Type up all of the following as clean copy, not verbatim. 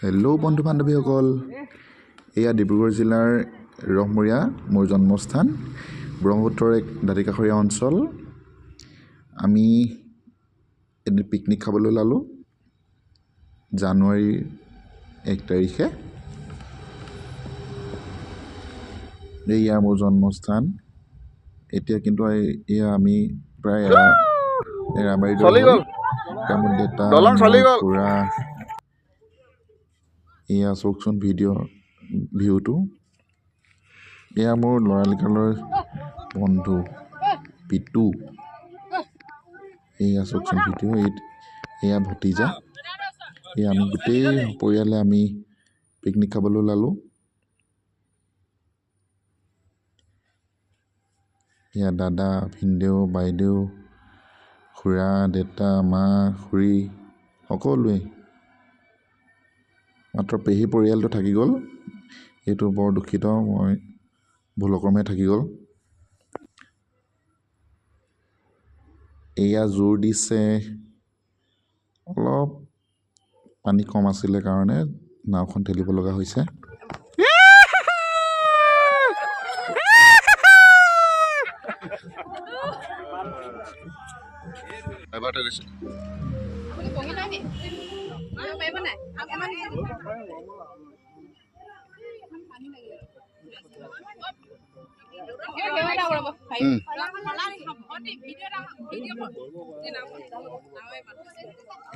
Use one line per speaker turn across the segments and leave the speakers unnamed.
Hello' বন্ধু বান্ধৱীসকল, এয়া ডিব্ৰুগড় জিলাৰ ৰহমৰীয়া মোৰ জন্মস্থান, ব্ৰহ্মপুত্ৰৰ এক দাঁতিকাষৰীয়া অঞ্চল। আমি এদিন পিকনিক খাবলৈ ওলালোঁ জানুৱাৰীৰ 1 তাৰিখে। এয়া মোৰ জন্মস্থান। এতিয়া কিন্তু এয়া আমি প্ৰায় এৰাবাৰী মোৰ দেউতা, খুৰা। এয়া চাওকচোন ভিউটো। এয়া মোৰ ল'ৰালিকালৰ বন্ধু পিটু। এয়া চাওকচোন ভিডিঅ'। এয়া ভতিজা। এয়া আমি গোটেই পৰিয়ালে আমি পিকনিক খাবলৈ ওলালোঁ। এয়া দাদা, ভিনদেউ, বাইদেউ, খুৰা, দেউতা, মা, খুৰী সকলোৱে। মাত্ৰ পেহী পৰিয়ালটো থাকি গ'ল। এইটো বৰ দুখিত, মই ভুলক্ৰমে থাকি গ'ল। এয়া জোৰ দিছে, অলপ পানী কম আছিলে কাৰণে নাওখন ঠেলিব লগা হৈছে।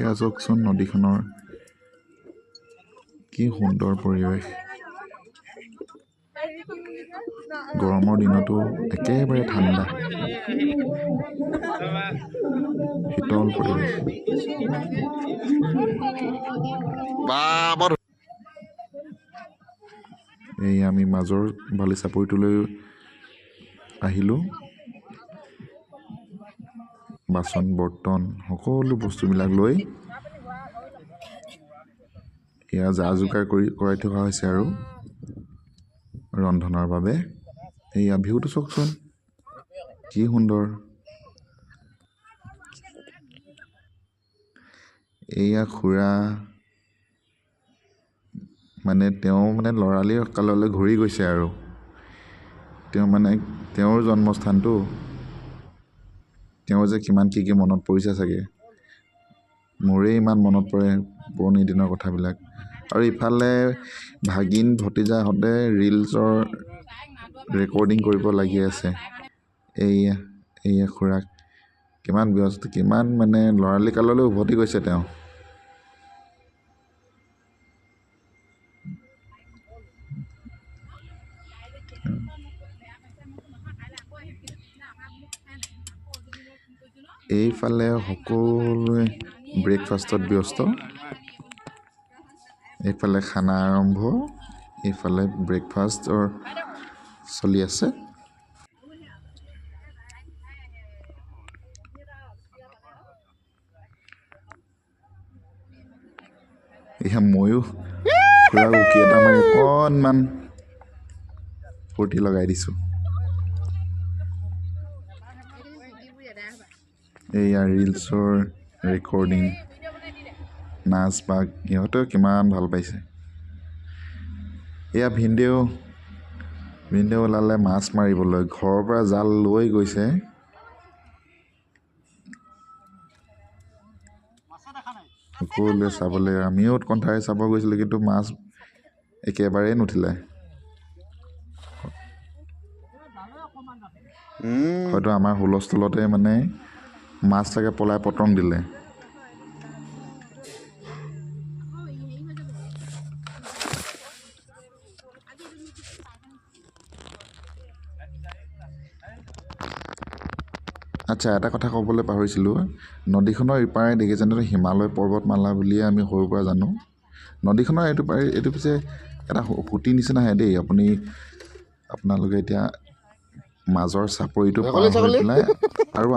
এয়া চাওকচোন নদীখনৰ কি সুন্দৰ পৰিৱেশ। গৰমৰ দিনতো একেবাৰে ঠাণ্ডা, শীতল পৰিৱেশ। এই আমি মাজৰ বালিচাপৰিটোলৈ আহিলোঁ। বাচন বৰ্তন সকলো বস্তুবিলাক লৈ এয়া যা-যোগাৰ কৰাই থকা হৈছে আৰু ৰন্ধনৰ বাবে। এয়া ভিউটো চাওকচোন কি সুন্দৰ। এয়া খুৰা, তেওঁ ল'ৰালি কাললৈ ঘূৰি গৈছে আৰু তেওঁৰ জন্মস্থানটো। তেওঁ যে কিমান কি মনত পৰিছে চাগে। মোৰেই ইমান মনত পৰে পুৰণি দিনৰ কথাবিলাক। আৰু ইফালে ভাগিন ভতিজাহঁতে ৰিলছৰ ৰেকৰ্ডিং কৰিব লাগি আছে। এয়া খুৰাক কিমান ব্যস্ত, কিমান ল'ৰালি কাললৈ উভতি গৈছে তেওঁ। এইফালে সকলোৱে ব্ৰেকফাষ্টত ব্যস্ত। এইফালে খানা আৰম্ভ, এইফালে ব্ৰেকফাষ্টৰ চলি আছে। এয়া ময়ো খুৰাক উকি এটা মাৰি অকণমান ফূৰ্তি লগাই দিছোঁ। এয়া ৰিলছৰ ৰেকৰ্ডিং, নাচ বাগ, সিহঁতেও কিমান ভাল পাইছে। এয়া ভিনদেউ ওলালে মাছ মাৰিবলৈ, ঘৰৰ পৰা জাল লৈ গৈছে। সকলোৱে চাবলৈ, আমিও উৎকণ্ঠাৰে চাব গৈছিলোঁ, কিন্তু মাছ একেবাৰেই নুঠিলে। হয়তো আমাৰ হুলস্থুলতে মাছ চাগে পলাই পতং দিলে। আচ্ছা, এটা কথা ক'বলৈ পাহৰিছিলোঁ। নদীখনৰ ইপাৰে দেখিছেনে হিমালয় পৰ্বতমালা বুলিয়ে আমি সৰুৰ পৰা জানো। নদীখনৰ এইটো পিছে এটা সুঁতি নিচিনাহে দেই। আপোনালোকে এতিয়া মাজৰ চাপৰিটো পাৰ হৈ পেলাই আৰু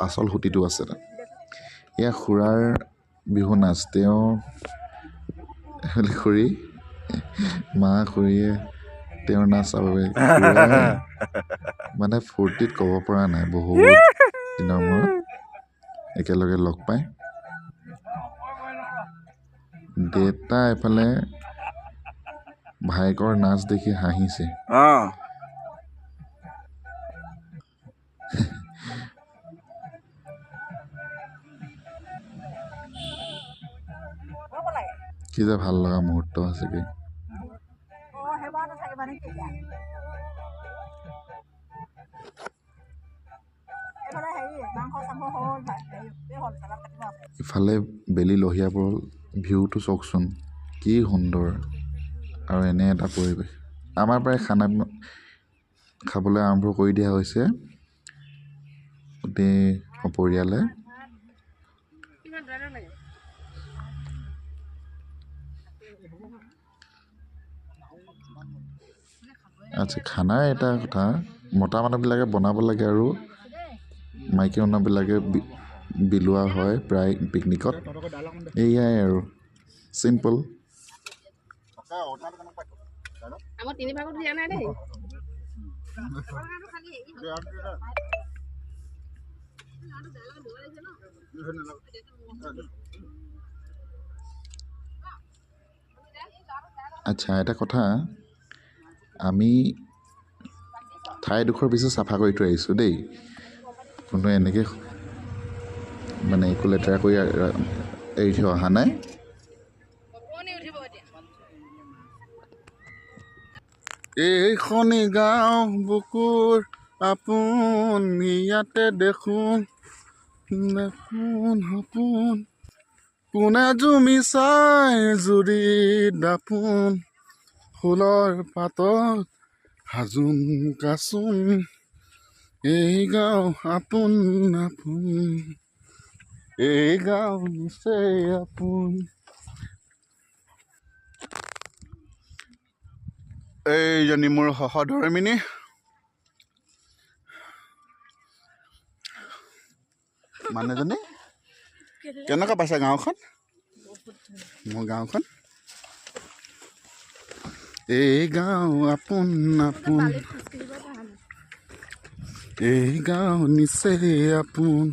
আচল সুঁতিটো আছে তাত। এয়া খুৰাৰ বিহু নাচ। তেওঁ খুৰী, মা, খুৰীয়ে তেওঁৰ নাচ চাব ফূৰ্তিত ক'ব পৰা নাই। বহুত দিনৰ মূৰত একেলগে লগ পায়। দেউতা এফালে ভায়েকৰ নাচ দেখি হাঁহিছে। কি যে ভাল লগা মুহূৰ্ত আছেগে। ইফালে বেলি লহিয়াবৰ ভিউটো চাওকচোন, কি সুন্দৰ আৰু এনে এটা পৰিৱেশ। আমাৰ প্ৰায় খানা খাবলৈ আৰম্ভ কৰি দিয়া হৈছে গোটেই সপৰিয়ালে। আচ্ছা, খানাৰ এটা কথা, মতা মানুহবিলাকে বনাব লাগে আৰু মাইকী মানুহবিলাকে বিলোৱা হয় প্ৰায় পিকনিকত। এয়াই আৰু চিম্পল। আচ্ছা, এটা কথা, আমি ঠাইডোখৰ পিছত চাফা কৰি থৈ আহিছোঁ দেই। কোনো এনেকৈ মানে একো লেতেৰা কৰি এৰি থৈ অহা নাই। এইখনি গাঁও বুকুৰ আপোন, ইয়াতে দেখোন সপোন, কোনে জুমি চাই জুৰি দাপোন, ফুলৰ পাতত সাজোন কাচোন, এই গাঁও আপোন আপোন, এই গাঁও নিচেই আপোন। এইজনী মোৰ সহধৰ্মিনী, মানুহজনী। কেনেকুৱা পাইছা গাঁওখন? মোৰ গাঁওখন, এই গাঁও আপোন আপোন, এই গাঁও নিচেই আপোন।